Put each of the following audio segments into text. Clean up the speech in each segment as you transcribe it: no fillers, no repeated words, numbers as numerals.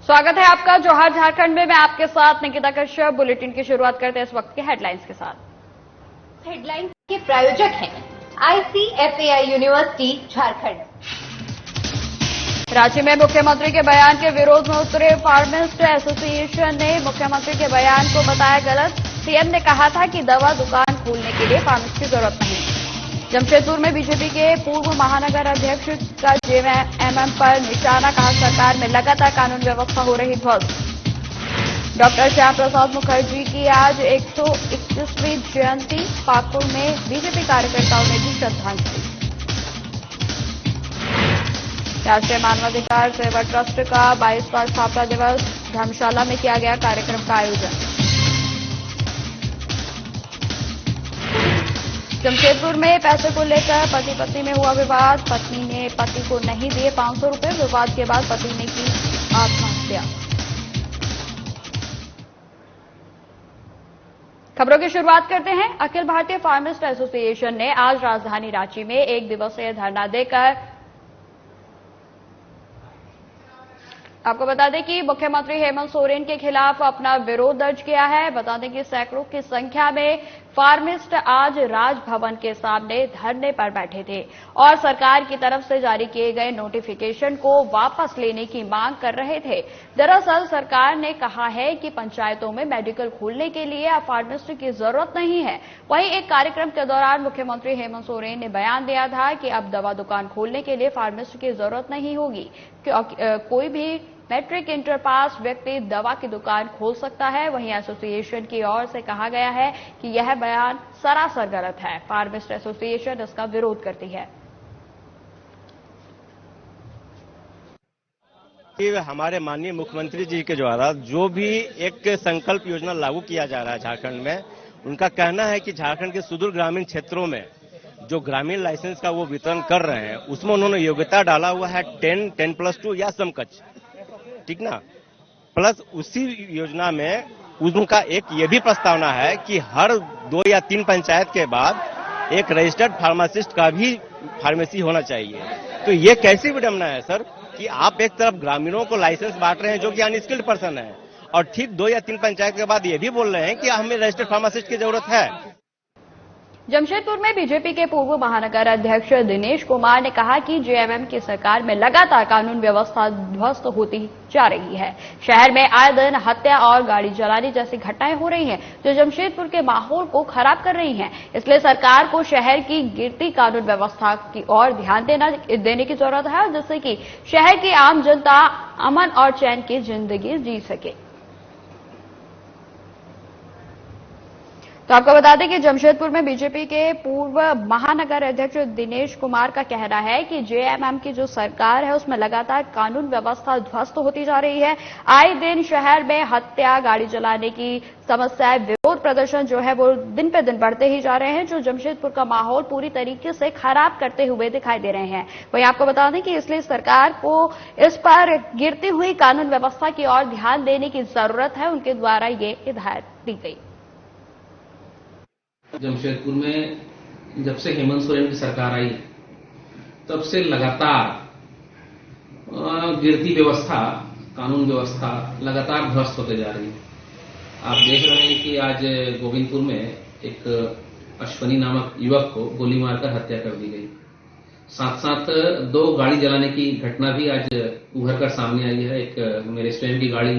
स्वागत है आपका जोहार झारखंड में। मैं आपके साथ निकिता कश्यप। बुलेटिन की शुरुआत करते हैं इस वक्त के हेडलाइंस के साथ। हेडलाइंस के प्रायोजक हैं ICFAI यूनिवर्सिटी झारखंड। रांची में मुख्यमंत्री के बयान के विरोध में उतरे फार्मिस्ट एसोसिएशन ने मुख्यमंत्री के बयान को बताया गलत। सीएम ने कहा था कि दवा दुकान खोलने के लिए फार्मिस्ट की जरूरत नहीं। जमशेदपुर में बीजेपी के पूर्व महानगर अध्यक्ष का जेएमएम पर निशाना, कहा सरकार में लगातार कानून व्यवस्था हो रही ध्वस्त। डॉक्टर श्याम प्रसाद मुखर्जी की आज 121वीं जयंती। पाकुड़ में बीजेपी कार्यकर्ताओं ने दी श्रद्धांजलि। राष्ट्रीय मानवाधिकार सेवा ट्रस्ट का 22वां स्थापना दिवस। धर्मशाला में किया गया कार्यक्रम का आयोजन। जमशेदपुर में पैसे को लेकर पति पत्नी में हुआ विवाद। पत्नी ने पति को नहीं दिए 500 रुपए। विवाद के बाद पति ने की आत्महत्या। खबरों की शुरुआत करते हैं। अखिल भारतीय फार्मिस्ट एसोसिएशन ने आज राजधानी रांची में एक दिवसीय धरना देकर आपको बता दें कि मुख्यमंत्री हेमंत सोरेन के खिलाफ अपना विरोध दर्ज किया है। बता दें कि सैकड़ों की संख्या में फार्मिस्ट आज राजभवन के सामने धरने पर बैठे थे और सरकार की तरफ से जारी किए गए नोटिफिकेशन को वापस लेने की मांग कर रहे थे। दरअसल सरकार ने कहा है कि पंचायतों में मेडिकल खोलने के लिए अब फार्मिस्ट की जरूरत नहीं है। वहीं एक कार्यक्रम के दौरान मुख्यमंत्री हेमंत सोरेन ने बयान दिया था कि अब दवा दुकान खोलने के लिए फार्मिस्ट की जरूरत नहीं होगी। कोई भी मैट्रिक इंटर पास व्यक्ति दवा की दुकान खोल सकता है। वहीं एसोसिएशन की ओर से कहा गया है कि यह बयान सरासर गलत है। फार्मिस्ट एसोसिएशन इसका विरोध करती है। हमारे माननीय मुख्यमंत्री जी के द्वारा जो भी एक संकल्प योजना लागू किया जा रहा है झारखंड में, उनका कहना है कि झारखंड के सुदूर ग्रामीण क्षेत्रों में जो ग्रामीण लाइसेंस का वो वितरण कर रहे हैं, उसमें उन्होंने योग्यता डाला हुआ है 10+2 या समकक्ष, ठीक ना। प्लस उसी योजना में उनका एक ये भी प्रस्तावना है कि हर 2 या 3 पंचायत के बाद एक रजिस्टर्ड फार्मासिस्ट का भी फार्मेसी होना चाहिए। तो ये कैसी विडंबना है सर कि आप एक तरफ ग्रामीणों को लाइसेंस बांट रहे हैं जो कि अनस्किल्ड पर्सन है, और ठीक 2 या 3 पंचायत के बाद ये भी बोल रहे हैं कि हमें रजिस्टर्ड फार्मासिस्ट की जरूरत है। जमशेदपुर में बीजेपी के पूर्व महानगर अध्यक्ष दिनेश कुमार ने कहा कि जेएमएम की सरकार में लगातार कानून व्यवस्था ध्वस्त होती जा रही है। शहर में आए दिन हत्या और गाड़ी जलाने जैसी घटनाएं हो रही हैं, जो जमशेदपुर के माहौल को खराब कर रही हैं। इसलिए सरकार को शहर की गिरती कानून व्यवस्था की ओर ध्यान देने की जरूरत है, जिससे कि शहर की आम जनता अमन और चैन की जिंदगी जी सके। तो आपको बता दें कि जमशेदपुर में बीजेपी के पूर्व महानगर अध्यक्ष दिनेश कुमार का कहना है कि जेएमएम की जो सरकार है उसमें लगातार कानून व्यवस्था ध्वस्त होती जा रही है। आए दिन शहर में हत्या, गाड़ी जलाने की समस्याएं, विरोध प्रदर्शन जो है वो दिन पे दिन बढ़ते ही जा रहे हैं, जो जमशेदपुर का माहौल पूरी तरीके से खराब करते हुए दिखाई दे रहे हैं। वहीं आपको बता दें कि इसलिए सरकार को इस पर गिरती हुई कानून व्यवस्था की ओर ध्यान देने की जरूरत है। उनके द्वारा ये हिदायत दी गई। जमशेदपुर में जब से हेमंत सोरेन की सरकार आई तब से लगातार गिरती व्यवस्था, कानून व्यवस्था लगातार ध्वस्त होते जा रही है। आप देख रहे हैं कि आज गोविंदपुर में एक अश्वनी नामक युवक को गोली मारकर हत्या कर दी गई। साथ साथ 2 गाड़ी जलाने की घटना भी आज उभर कर सामने आई है। एक मेरे स्वयं की गाड़ी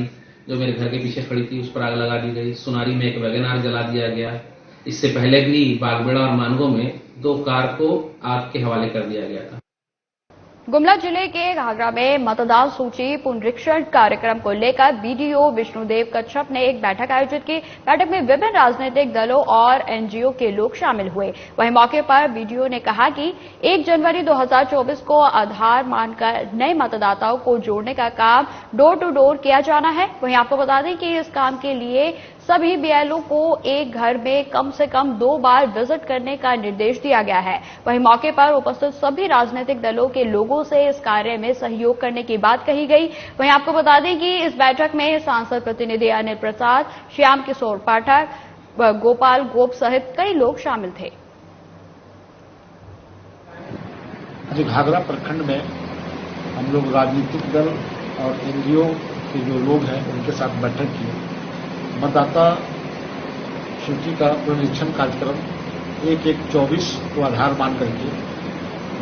जो मेरे घर के पीछे खड़ी थी, उस पर आग लगा दी गई। सुनारी में एक वैगनआर जला दिया गया। इससे पहले भी बागबेड़ा और मानगो में 2 कार को आग के हवाले कर दिया गया था। गुमला जिले के घाघरा में मतदान सूची पुनरीक्षण कार्यक्रम को लेकर बीडीओ विष्णुदेव कच्छप ने एक बैठक आयोजित की। बैठक में विभिन्न राजनीतिक दलों और एनजीओ के लोग शामिल हुए। वहीं मौके पर बीडीओ ने कहा कि 1 जनवरी 2024 को आधार मानकर नए मतदाताओं को जोड़ने का काम डोर टू डोर किया जाना है। वहीं आपको बता दें कि इस काम के लिए सभी बीएलओ को एक घर में कम से कम 2 बार विजिट करने का निर्देश दिया गया है। वहीं मौके पर उपस्थित सभी राजनीतिक दलों के लोगों से इस कार्य में सहयोग करने की बात कही गई। वहीं आपको बता दें कि इस बैठक में सांसद प्रतिनिधि अनिल प्रसाद, श्याम किशोर पाठक, गोपाल गोप सहित कई लोग शामिल थे। घाघरा प्रखंड में हम लोग राजनीतिक दल और एनजीओ के जो लोग हैं उनके साथ बैठक की। मतदाता सूची का पुनरीक्षण कार्यक्रम 1/1/24 को आधार मान करके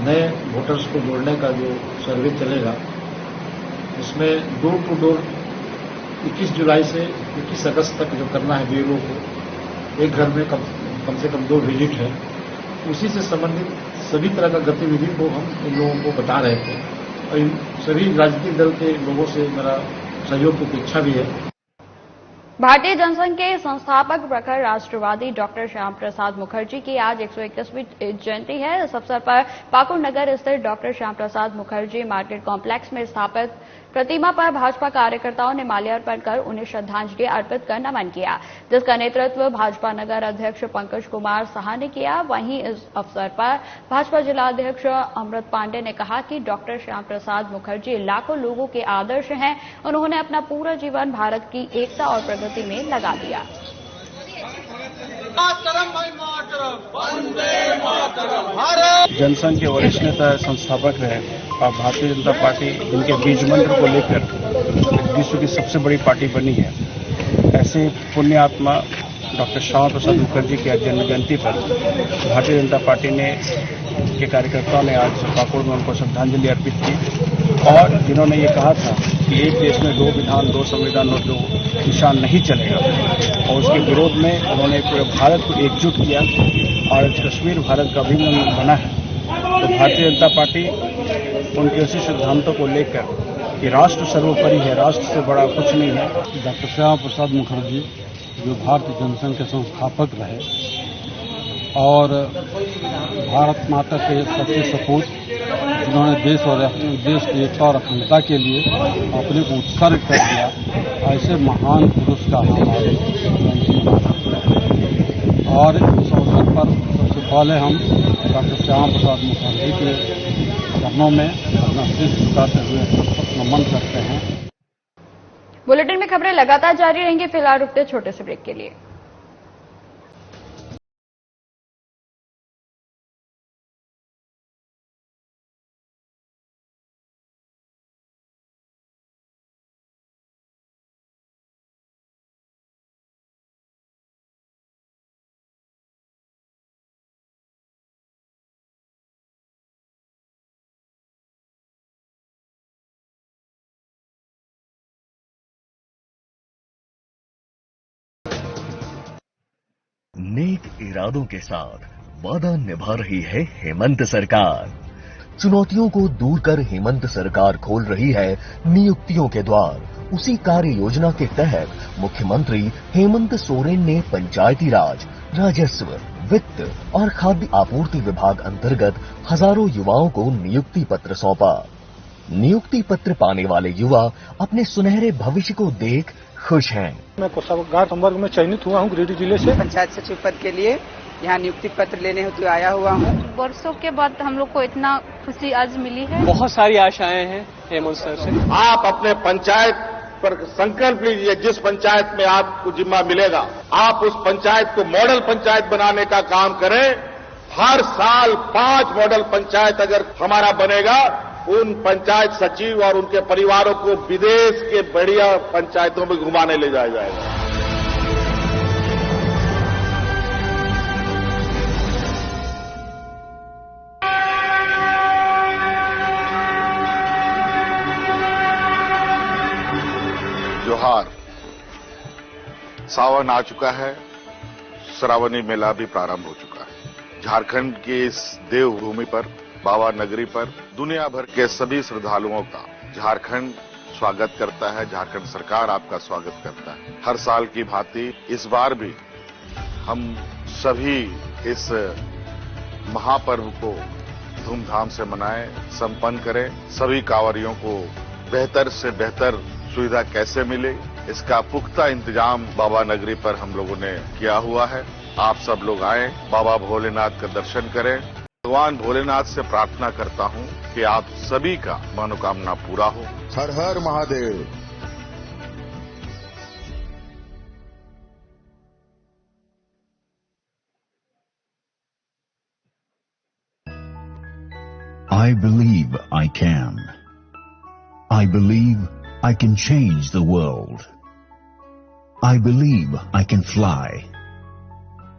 नए वोटर्स को जोड़ने का जो सर्वे चलेगा, इसमें डोर टू डोर 21 जुलाई से 21 अगस्त तक जो करना है बीएलओ को, एक घर में कम से कम 2 विजिट है। उसी से संबंधित सभी तरह का गतिविधि को हम इन लोगों को बता रहे थे और इन सभी राजनीतिक दल के लोगों से मेरा सहयोग की अपेक्षा भी है। भारतीय जनसंघ के संस्थापक प्रखर राष्ट्रवादी डॉक्टर श्याम प्रसाद मुखर्जी की आज 121वीं जयंती है। इस अवसर पर पाकुड़ नगर स्थित doctor Shyam Prasad Mukherjee market complex में स्थापित प्रतिमा पर भाजपा कार्यकर्ताओं ने माल्यार्पण कर उन्हें श्रद्धांजलि अर्पित कर नमन किया, जिसका नेतृत्व भाजपा नगर अध्यक्ष पंकज कुमार साहा ने किया। वहीं इस अवसर पर भाजपा जिला अध्यक्ष अमृत पांडे ने कहा कि डॉक्टर श्याम प्रसाद मुखर्जी लाखों लोगों के आदर्श हैं। उन्होंने अपना पूरा जीवन भारत की एकता और प्रगति में लगा दिया। जनसंघ के वरिष्ठ नेता संस्थापक रहे और भारतीय जनता पार्टी जिनके बीज मंत्र को लेकर विश्व की सबसे बड़ी पार्टी बनी है, ऐसे पुण्य आत्मा डॉक्टर श्यामा प्रसाद मुखर्जी की जन्म जयंती पर भारतीय जनता पार्टी ने के कार्यकर्ताओं ने आज पाकुड़ में उनको श्रद्धांजलि अर्पित की और जिन्होंने ये कहा था कि एक देश में 2 विधान 2 संविधान और 2 निशान नहीं चलेगा और उसके विरोध में उन्होंने पूरे भारत को एकजुट किया और कश्मीर भारत का अभिन्न बना है। तो भारतीय जनता पार्टी उनके उसी सिद्धांतों को लेकर कि राष्ट्र सर्वोपरि है, राष्ट्र से बड़ा कुछ नहीं है। डॉक्टर श्यामा प्रसाद मुखर्जी जो भारतीय जनसंघ के संस्थापक रहे और भारत माता के सच्चे सपूत, जिन्होंने देश की एकता और अखंडता के लिए अपने को उत्सर्ग कर दिया, ऐसे महान पुरुष का हमारे और इस अवसर पर सबसे पहले हम डॉक्टर श्यामा प्रसाद मुखर्जी के चरणों में अपना शीश झुकाते हुए नमन करते हैं। बुलेटिन में खबरें लगातार जारी रहेंगी। फिलहाल रुकते छोटे से ब्रेक के लिए। नेक इरादों के साथ वादा निभा रही है हेमंत सरकार। चुनौतियों को दूर कर हेमंत सरकार खोल रही है नियुक्तियों के द्वार। उसी कार्य योजना के तहत मुख्यमंत्री हेमंत सोरेन ने पंचायती राज, राजस्व, वित्त और खाद्य आपूर्ति विभाग अंतर्गत हजारों युवाओं को नियुक्ति पत्र सौंपा। नियुक्ति पत्र पाने वाले युवा अपने सुनहरे भविष्य को देख खुश हैं। मैं कोषागार संवर्ग में चयनित हुआ हूँ गिरिडीह जिले से। पंचायत सचिव पद के लिए यहाँ नियुक्ति पत्र लेने हेतु आया हुआ हूँ। वर्षों के बाद हम लोग को इतना खुशी आज मिली है। बहुत सारी आशाएं हैं हेमंत सर से। आप अपने पंचायत पर संकल्प लीजिए, जिस पंचायत में आपको जिम्मा मिलेगा आप उस पंचायत को मॉडल पंचायत बनाने का काम करें। हर साल 5 मॉडल पंचायत अगर हमारा बनेगा, उन पंचायत सचिव और उनके परिवारों को विदेश के बढ़िया पंचायतों में घुमाने ले जाया जाएगा। जोहार, सावन आ चुका है, श्रावणी मेला भी प्रारंभ हो चुका है। झारखंड की इस देवभूमि पर, बाबा नगरी पर दुनिया भर के सभी श्रद्धालुओं का झारखंड स्वागत करता है। झारखंड सरकार आपका स्वागत करता है। हर साल की भांति इस बार भी हम सभी इस महापर्व को धूमधाम से मनाएं, संपन्न करें। सभी कांवरियों को बेहतर से बेहतर सुविधा कैसे मिले, इसका पुख्ता इंतजाम बाबा नगरी पर हम लोगों ने किया हुआ है। आप सब लोग आएं, बाबा भोलेनाथ का दर्शन करें। भगवान भोलेनाथ से प्रार्थना करता हूं कि आप सभी का मनोकामना पूरा हो। हर हर Mahadev. I believe I can. I believe I can change the world. I believe I can fly.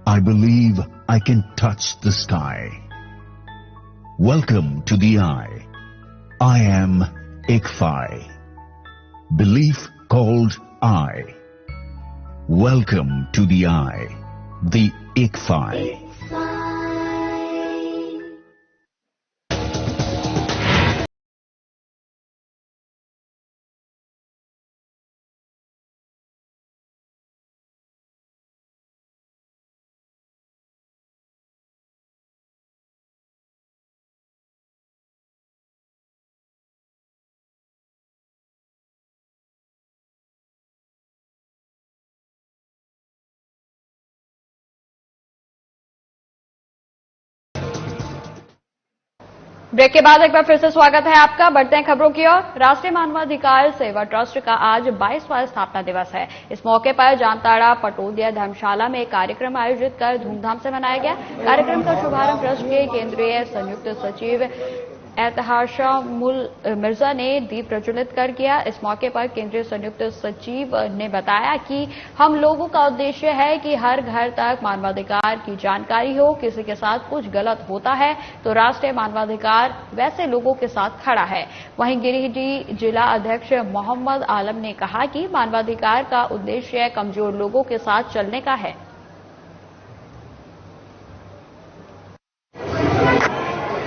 I believe I can touch the sky. Welcome to the I. I am ICFI. Belief called I. Welcome to the I, the ICFI. Break के बाद एक बार फिर से स्वागत है आपका। बढ़ते हैं खबरों की ओर। राष्ट्रीय मानवाधिकार सेवा ट्रस्ट का आज 22वां स्थापना दिवस है। इस मौके पर जामताड़ा पटोदिया धर्मशाला में एक कार्यक्रम आयोजित कर धूमधाम से मनाया गया। कार्यक्रम का शुभारंभ ट्रस्ट के केंद्रीय संयुक्त सचिव एतहाशामुल मिर्जा ने दीप प्रज्वलित कर किया। इस मौके पर केंद्रीय संयुक्त सचिव ने बताया कि हम लोगों का उद्देश्य है कि हर घर तक मानवाधिकार की जानकारी हो। किसी के साथ कुछ गलत होता है तो राष्ट्रीय मानवाधिकार वैसे लोगों के साथ खड़ा है। वहीं गिरिडीह जिला अध्यक्ष मोहम्मद आलम ने कहा कि मानवाधिकार का उद्देश्य कमजोर लोगों के साथ चलने का है।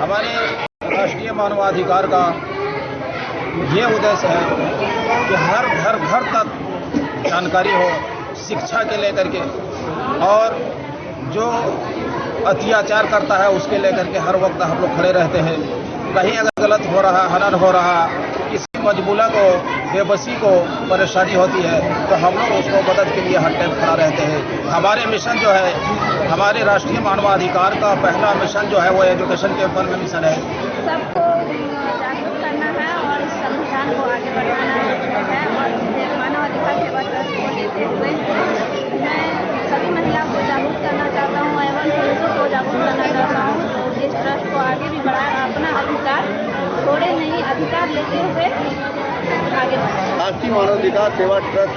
हमारे राष्ट्रीय मानवाधिकार का ये उद्देश्य है कि हर घर तक जानकारी हो, शिक्षा के लेकर के, और जो अत्याचार करता है उसके लेकर के हर वक्त हम लोग खड़े रहते हैं। कहीं अगर गलत हो रहा, हनन हो रहा, किसी मजबूला को, बेबसी को परेशानी होती है तो हम लोग उसको मदद के लिए हर टाइम खड़ा रहते हैं। हमारे मिशन जो है, हमारे राष्ट्रीय मानवाधिकार का पहला मिशन जो है वो एजुकेशन के ऊपर में मिशन है। सबको जागरूक करना है और संविधान को आगे बढ़ाना है और मानव अधिकार सेवा ट्रस्ट को लेते हुए मैं सभी महिलाओं को जागरूक करना चाहता हूँ एवं पुरुषों को जागरूक करना चाहता हूँ। तो इस ट्रस्ट को आगे भी बढ़ाए, अपना अधिकार छोड़े नहीं, अधिकार लेते हुए आगे बढ़ाए। राष्ट्रीय मानवाधिकार सेवा ट्रस्ट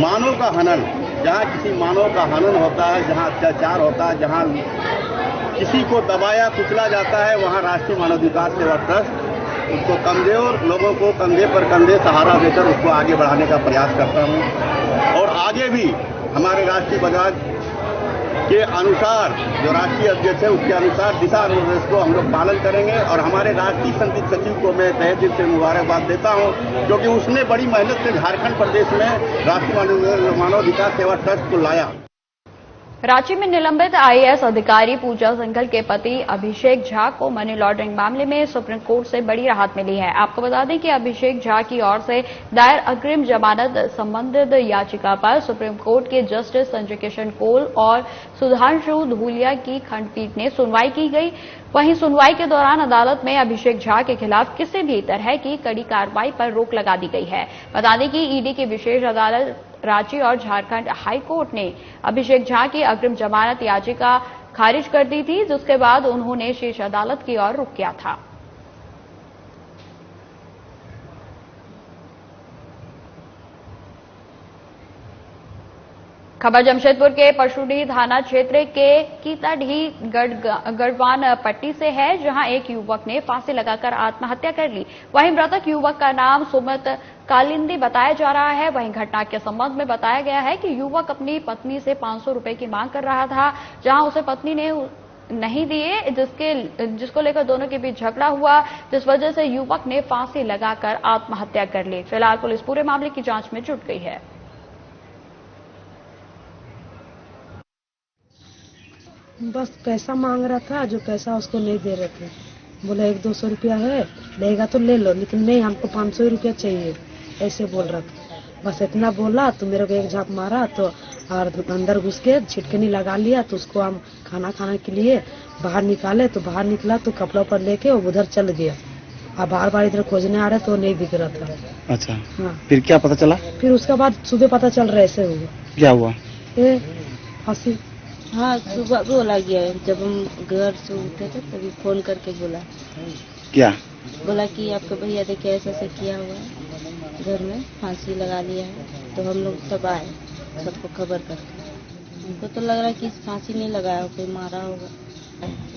मानव का हनन, जहाँ किसी मानव का हनन होता है, जहाँ अत्याचार होता है, जहाँ किसी को दबाया कुचला जाता है, वहाँ राष्ट्रीय मानवाधिकार सेवा ट्रस्ट उसको कमजोर लोगों को कंधे पर कंधे सहारा देकर उसको आगे बढ़ाने का प्रयास करता हूँ। और आगे भी हमारे राष्ट्रीय बजाज के अनुसार, जो राष्ट्रीय अध्यक्ष है उसके अनुसार दिशा निर्देश को हम लोग पालन करेंगे। और हमारे राष्ट्रीय संयुक्त सचिव को मैं तहे दिल से मुबारकबाद देता हूँ, क्योंकि उसने बड़ी मेहनत से झारखंड प्रदेश में राष्ट्रीय मानवाधिकार सेवा ट्रस्ट को लाया। रांची में निलंबित आईएएस अधिकारी पूजा सिंघल के पति अभिषेक झा को मनी लॉन्ड्रिंग मामले में सुप्रीम कोर्ट से बड़ी राहत मिली है। आपको बता दें कि अभिषेक झा की ओर से दायर अग्रिम जमानत संबंधित याचिका पर सुप्रीम कोर्ट के जस्टिस संजय किशन कौल और सुधांशु धूलिया की खंडपीठ ने सुनवाई की गई। वहीं सुनवाई के दौरान अदालत में अभिषेक झा के खिलाफ किसी भी तरह की कड़ी कार्रवाई पर रोक लगा दी गई है। बता दें कि ईडी की विशेष अदालत रांची और झारखंड हाई कोर्ट ने अभिषेक झा की अग्रिम जमानत याचिका खारिज कर दी थी, जिसके बाद उन्होंने शीर्ष अदालत की ओर रुख किया था। खबर जमशेदपुर के परशुडी थाना क्षेत्र के कीताडीह गढ़वान पट्टी से है, जहां एक युवक ने फांसी लगाकर आत्महत्या कर ली। वहीं मृतक युवक का नाम सुमित कालिंदी बताया जा रहा है। वहीं घटना के संबंध में बताया गया है कि युवक अपनी पत्नी से 500 रुपए की मांग कर रहा था, जहां उसे पत्नी ने नहीं दिए, जिसको लेकर दोनों के बीच झगड़ा हुआ, जिस वजह से युवक ने फांसी लगाकर आत्महत्या कर ली। फिलहाल पुलिस पूरे मामले की जांच में जुट गई है। बस पैसा मांग रहा था, जो पैसा उसको नहीं दे रहे थे। बोला 100-200 रुपया है, लेगा तो ले लो, लेकिन नहीं, हमको 500 रुपया चाहिए, ऐसे बोल रहा था। बस इतना बोला तो मेरे को एक झाप मारा, तो और अंदर घुस के छिटकनी लगा लिया। तो उसको हम खाना खाने के लिए बाहर निकाले, तो बाहर निकला तो कपड़ा पर लेके वो उधर चल गया। अब बार बार इधर खोजने आ रहे तो नहीं दिख रहा था। अच्छा, हाँ। फिर क्या पता चला? फिर उसके बाद सुबह पता चल रहा ऐसे हुआ। क्या हुआ? फांसी। हाँ, सुबह बोला गया, जब हम घर से उठे थे तभी फोन करके बोला। क्या बोला कि आपका भैया देखिए ऐसा किया हुआ है। घर में फांसी लगा लिया है। तो हम लोग तब आए सबको खबर करके। हमको तो लग रहा है कि फांसी नहीं लगाया, कोई मारा होगा।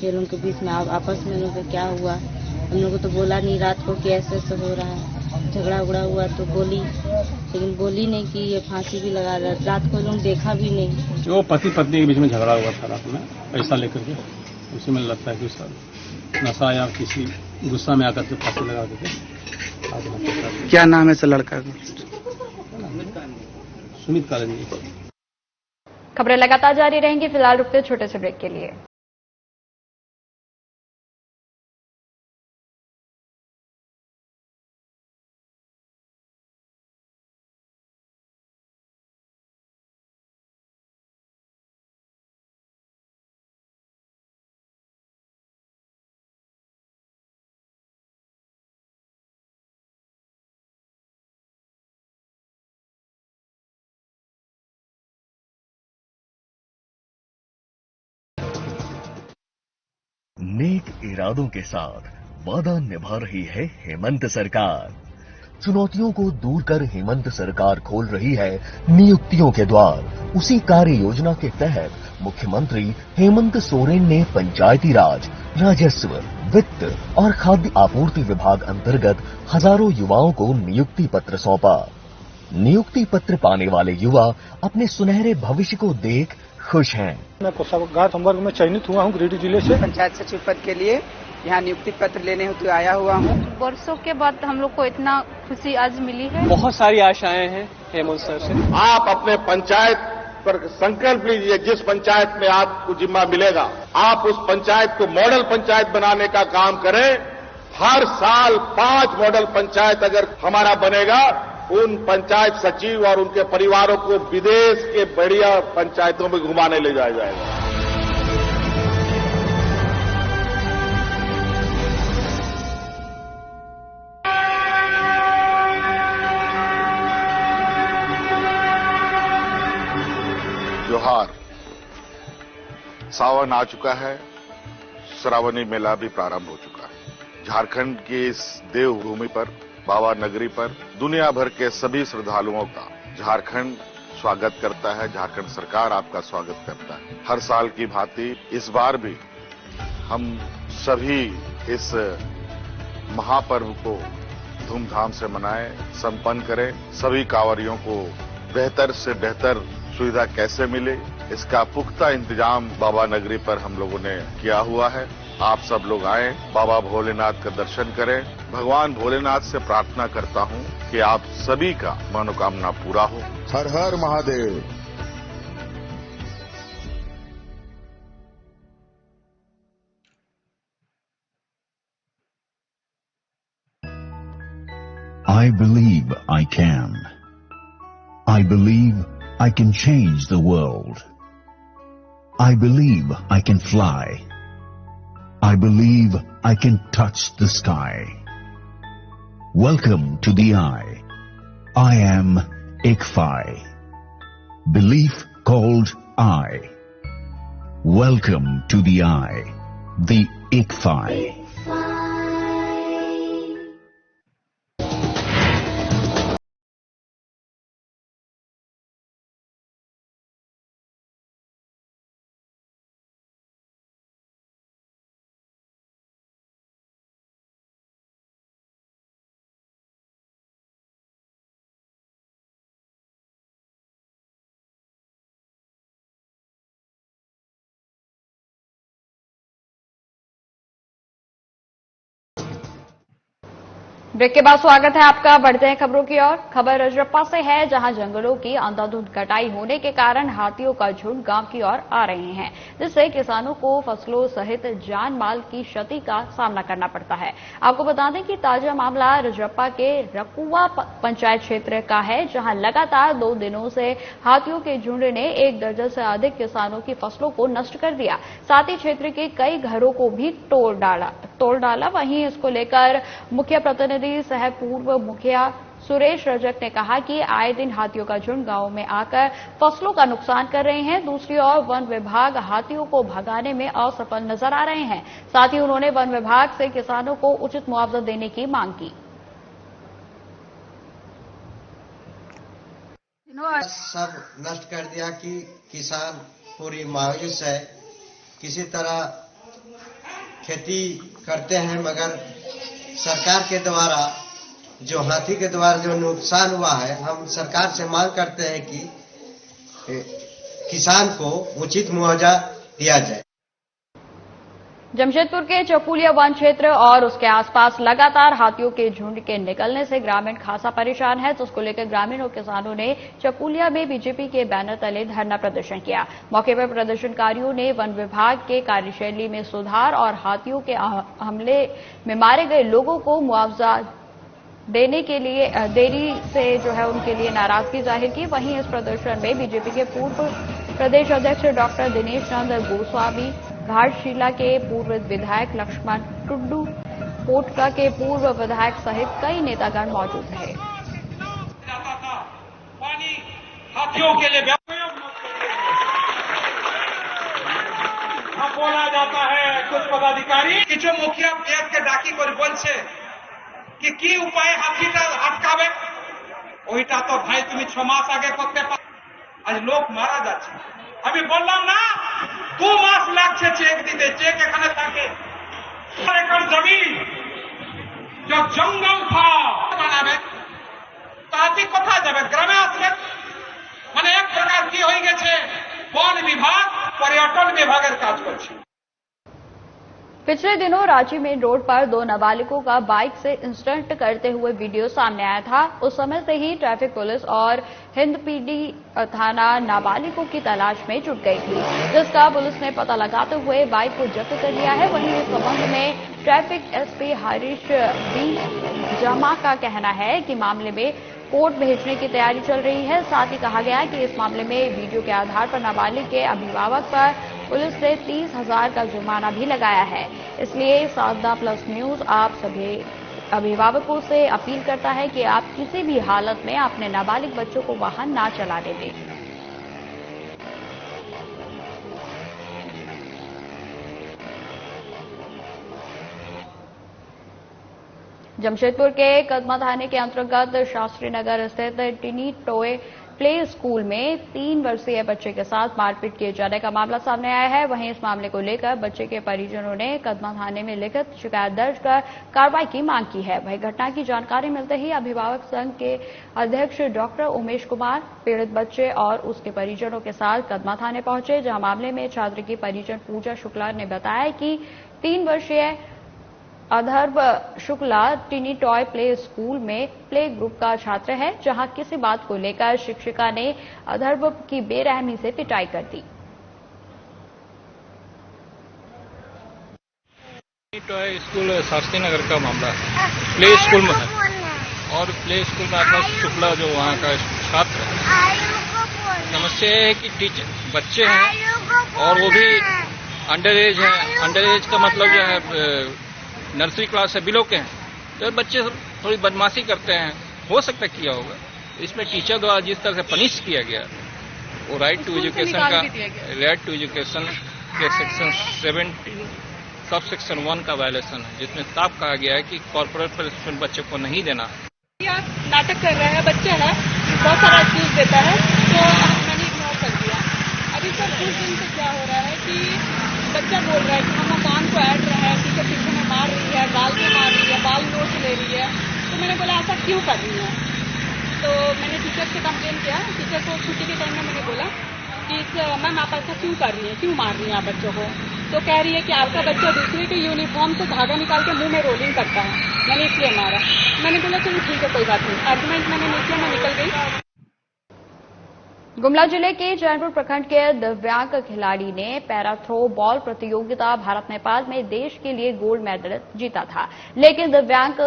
फिर उनके बीच में आपस में उनका क्या हुआ हम लोग को तो बोला नहीं रात को कि ऐसे ऐसे हो रहा है। झगड़ा उगड़ा हुआ तो बोली, लेकिन बोली नहीं कि ये फांसी भी लगा रहा। रात को लोग देखा भी नहीं। जो पति पत्नी के बीच में झगड़ा हुआ था रात में पैसा लेकर के, उसी में लगता है कि सर नशा या किसी गुस्सा में आकर के फांसी लगा देते। क्या नाम है इस लड़का का? सुमित कालन। खबरें लगातार जारी रहेंगी, फिलहाल रुकते छोटे से ब्रेक के लिए। नेक इरादों के साथ वादा निभा रही है हेमंत सरकार। चुनौतियों को दूर कर हेमंत सरकार खोल रही है नियुक्तियों के द्वार। उसी कार्य योजना के तहत मुख्यमंत्री हेमंत सोरेन ने पंचायती राज, राजस्व, वित्त और खाद्य आपूर्ति विभाग अंतर्गत हजारों युवाओं को नियुक्ति पत्र सौंपा। नियुक्ति पत्र पाने वाले युवा अपने सुनहरे भविष्य को देख खुश हैं। मैं कोषागार संवर्ग में चयनित हुआ हूँ गिरिडीह जिले से। पंचायत सचिव पद के लिए यहाँ नियुक्ति पत्र लेने हेतु आया हुआ हूँ। वर्षों के बाद हम लोग को इतना खुशी आज मिली है। बहुत सारी आशाएं हैं हेमंत सर से। आप अपने पंचायत पर संकल्प लीजिए, जिस पंचायत में आपको जिम्मा मिलेगा आप उस पंचायत को मॉडल पंचायत बनाने का काम करें। हर साल 5 मॉडल पंचायत अगर हमारा बनेगा, उन पंचायत सचिव और उनके परिवारों को विदेश के बढ़िया पंचायतों में घुमाने ले जाया जाएगा। जोहार। सावन आ चुका है, श्रावणी मेला भी प्रारंभ हो चुका है। झारखंड की इस देवभूमि पर, बाबा नगरी पर दुनिया भर के सभी श्रद्धालुओं का झारखंड स्वागत करता है। झारखंड सरकार आपका स्वागत करता है। हर साल की भांति इस बार भी हम सभी इस महापर्व को धूमधाम से मनाएं, संपन्न करें। सभी कांवरियों को बेहतर से बेहतर सुविधा कैसे मिले, इसका पुख्ता इंतजाम बाबा नगरी पर हम लोगों ने किया हुआ है। आप सब लोग आएं, बाबा भोलेनाथ का दर्शन करें। भगवान भोलेनाथ से प्रार्थना करता हूं कि आप सभी का मनोकामना पूरा हो। हर हर Mahadev. I believe I can. I believe I can change the world. I believe I can fly. I believe I can touch the sky. Welcome to the Eye. I am Ikphi. Belief called I. Welcome to the Eye, the Ikphi. Break के बाद स्वागत है आपका। बढ़ते हैं खबरों की ओर। खबर रजरप्पा से है, जहां जंगलों की अंधाधुंध कटाई होने के कारण हाथियों का झुंड गांव की ओर आ रहे हैं, जिससे किसानों को फसलों सहित जान माल की क्षति का सामना करना पड़ता है। आपको बता दें कि ताजा मामला रजरप्पा के रकुआ पंचायत क्षेत्र का है, जहां लगातार 2 दिनों से हाथियों के झुंड ने 1 दर्जन से अधिक किसानों की फसलों को नष्ट कर दिया, साथ ही क्षेत्र के कई घरों को भी तोड़ डाला। वहीं इसको लेकर मुख्य प्रतिनिधि सह पूर्व मुखिया सुरेश रजक ने कहा कि आए दिन हाथियों का झुंड गांव में आकर फसलों का नुकसान कर रहे हैं। दूसरी ओर वन विभाग हाथियों को भगाने में असफल नजर आ रहे हैं। साथ ही उन्होंने वन विभाग से किसानों को उचित मुआवजा देने की मांग की। सब नष्ट कर दिया कि किसान पूरी मायूस है। किसी तरह खेती करते हैं मगर सरकार के द्वारा जो हाथी के द्वारा जो नुकसान हुआ है, हम सरकार से मांग करते हैं कि किसान को उचित मुआवजा दिया जाए। जमशेदपुर के चकुलिया वन क्षेत्र और उसके आसपास लगातार हाथियों के झुंड के निकलने से ग्रामीण खासा परेशान है, जिसको लेकर ग्रामीण और किसानों ने चकुलिया में बीजेपी के बैनर तले धरना प्रदर्शन किया। मौके पर प्रदर्शनकारियों ने वन विभाग के कार्यशैली में सुधार और हाथियों के हमले में मारे गए लोगों को मुआवजा देने के लिए देरी से उनके लिए नाराजगी जाहिर की। वहीं इस प्रदर्शन में बीजेपी के पूर्व प्रदेश अध्यक्ष डॉक्टर दिनेश चंद्र गोस्वामी, घाटशिला के पूर्व विधायक लक्ष्मण टुड्डू, कोटका के पूर्व विधायक सहित कई नेतागण मौजूद रहे। पानी हाथियों के लिए बोला जाता है कुछ पदाधिकारी कि जो मुखिया पेट के डाकी को बोलছে কি উপায়ে হাতিটা আটকাবে, ওইটা তো ভাই তুমি 6 মাস আগে করতে পারো। আজ লোক মারা যাচ্ছে, আমি বললাম না 2 মাস লাগছে চেক দিতে, চেক এখানে থাকে। একর জমি जो জঙ্গল था বানাবে, তাতে কোথায় যাবে? গ্রামে আসবে। মানে এক প্রকার কি হয়ে গেছে, বন বিভাগ पर्यटन विभागের কাজ করছে। पिछले दिनों रांची मेन रोड पर 2 नाबालिगों का बाइक से इंस्टंट करते हुए वीडियो सामने आया था। उस समय से ही ट्रैफिक पुलिस और हिंदपीढ़ी थाना नाबालिगों की तलाश में जुट गई थी, जिसका पुलिस ने पता लगाते हुए बाइक को जब्त कर लिया है। वहीं इस संबंध में ट्रैफिक एसपी हरीश बी जमा का कहना है कि मामले में कोर्ट भेजने की तैयारी चल रही है। साथ ही कहा गया कि इस मामले में वीडियो के आधार पर नाबालिग के अभिभावक पर पुलिस ने 30,000 का जुर्माना भी लगाया है। इसलिए साधना प्लस न्यूज आप सभी अभिभावकों से अपील करता है कि आप किसी भी हालत में अपने नाबालिग बच्चों को वाहन ना चलाने दें। जमशेदपुर के कदमा थाने के अंतर्गत शास्त्री नगर स्थित टिनी टोए प्ले स्कूल में 3 वर्षीय बच्चे के साथ मारपीट किए जाने का मामला सामने आया है। वहीं इस मामले को लेकर बच्चे के परिजनों ने कदमा थाने में लिखित शिकायत दर्ज कर कार्रवाई की मांग की है। वहीं घटना की जानकारी मिलते ही अभिभावक संघ के अध्यक्ष डॉक्टर उमेश कुमार पीड़ित बच्चे और उसके परिजनों के साथ कदमा थाने पहुंचे, जहां मामले में छात्र की परिजन पूजा शुक्ला ने बताया कि 3 वर्षीय Adharv Shukla tiny toy play school में प्ले ग्रुप का छात्र है, जहां किसी बात को लेकर शिक्षिका ने अधर्व की बेरहमी से पिटाई कर दी। टॉय स्कूल शास्त्री नगर का मामला है, प्ले स्कूल में है और प्ले स्कूल में आकाश शुक्ला जो वहाँ का छात्र है। समस्या है कि टीचर बच्चे हैं और वो भी अंडर एज है। अंडर एज का मतलब जो है नर्सरी क्लास से बिलो के हैं, तो बच्चे थोड़ी बदमाशी करते हैं, हो सकता है किया होगा। इसमें टीचर द्वारा जिस तरह से पनिश किया गया वो राइट टू एजुकेशन के सेक्शन 17 सब सेक्शन 1 का वायलेशन है, जिसमें साफ कहा गया है कि कॉर्पोरेट प्लेसमेंट बच्चे को नहीं देना। नाटक कर रहे हैं, बच्चे हैं, बहुत सारा एक्सक्यूज देता है, तो मैंने इग्नोर कर दिया। अभी सर कुछ दिन से क्या हो रहा है कि बच्चा बोल रहा है कि हम मकान को ऐड रहा है, टीचर पीछे में मार रही है, गाल में मार रही है, बाल नोच ले रही है। तो मैंने बोला ऐसा क्यों कर रही है? तो मैंने टीचर से कंप्लेन किया। टीचर को छुट्टी के टाइम में मैंने बोला कि मैम आप ऐसा क्यों कर रही है, क्यों मार रही है आप बच्चों को? तो कह रही है कि आपका बच्चा दूसरे के यूनिफॉर्म से धागा निकाल के मुंह में रोलिंग करता है, मैंने इसलिए मारा। मैंने बोला चलो ठीक है कोई बात नहीं, आर्गुमेंट मैंने नहीं किया, मैं निकल गई। गुमला जिले के चैनपुर प्रखंड के दिव्यांग खिलाड़ी ने पैरा थ्रो बॉल प्रतियोगिता भारत नेपाल में देश के लिए गोल्ड मेडल जीता था, लेकिन दिव्यांग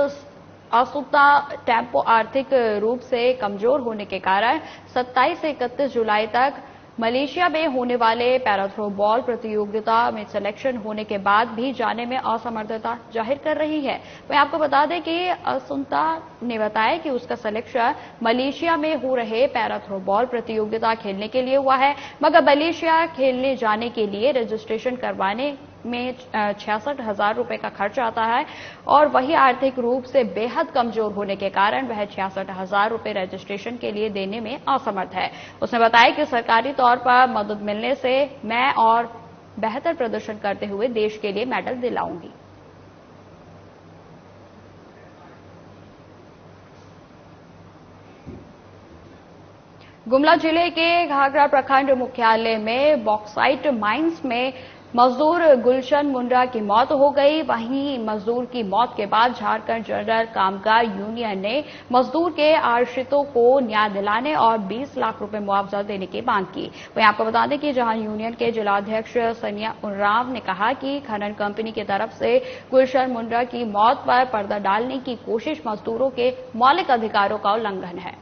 असुता टेम्पो आर्थिक रूप से कमजोर होने के कारण 27 से 31 जुलाई तक मलेशिया में होने वाले पैरा थ्रो बॉल प्रतियोगिता में सिलेक्शन होने के बाद भी जाने में असमर्थता जाहिर कर रही है। वहीं आपको बता दें कि असुता ने बताया कि उसका सिलेक्शन मलेशिया में हो रहे पैरा थ्रो बॉल प्रतियोगिता खेलने के लिए हुआ है, मगर मलेशिया खेलने जाने के लिए रजिस्ट्रेशन करवाने में 66,000 रुपए का खर्च आता है और वही आर्थिक रूप से बेहद कमजोर होने के कारण वह 66,000 रुपए रजिस्ट्रेशन के लिए देने में असमर्थ है। उसने बताया कि सरकारी तौर पर मदद मिलने से मैं और बेहतर प्रदर्शन करते हुए देश के लिए मेडल दिलाऊंगी। गुमला जिले के घाघरा प्रखंड मुख्यालय में बॉक्साइट माइंस में मजदूर गुलशन मुंडा की मौत हो गई। वहीं मजदूर की मौत के बाद झारखंड जनरल कामगार यूनियन ने मजदूर के आश्रितों को न्याय दिलाने और 20 लाख रुपए मुआवजा देने की मांग की। वहीं आपको बता दें कि जहां यूनियन के जिलाध्यक्ष सनिया उरांव ने कहा कि खनन कंपनी की तरफ से गुलशन मुंडा की मौत पर पर्दा डालने की कोशिश मजदूरों के मौलिक अधिकारों का उल्लंघन है।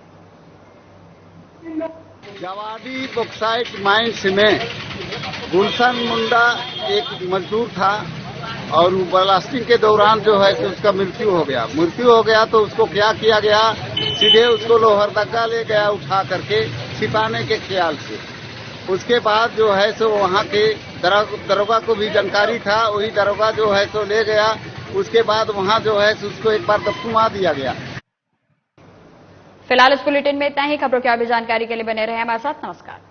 जवादी बॉक्साइट माइंस में गुलशन मुंडा एक मजदूर था और ब्लास्टिंग के दौरान जो है तो उसका मृत्यु हो गया तो उसको क्या किया गया, सीधे उसको लोहरदगा ले गया उठा करके छिपाने के ख्याल से। उसके बाद जो है सो वहाँ के दरोगा को भी जानकारी था, वही दरोगा जो है सो ले गया। उसके बाद वहाँ जो है उसको एक बार दफनुमा दिया गया। फिलहाल इस बुलेटिन में इतना ही। खबरों की और भी जानकारी के लिए बने रहे हमारे साथ। नमस्कार।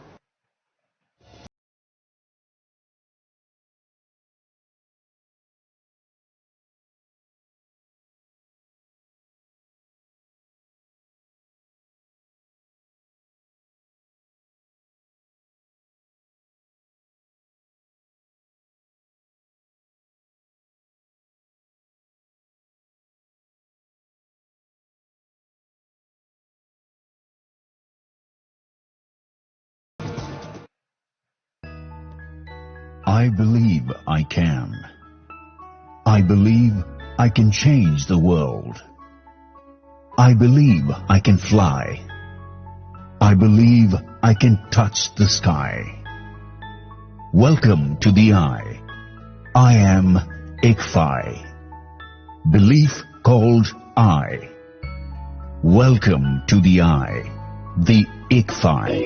I believe I can. I believe I can change the world. I believe I can fly. I believe I can touch the sky. Welcome to the I. I am ICFI. Belief called I. Welcome to the I. The ICFI.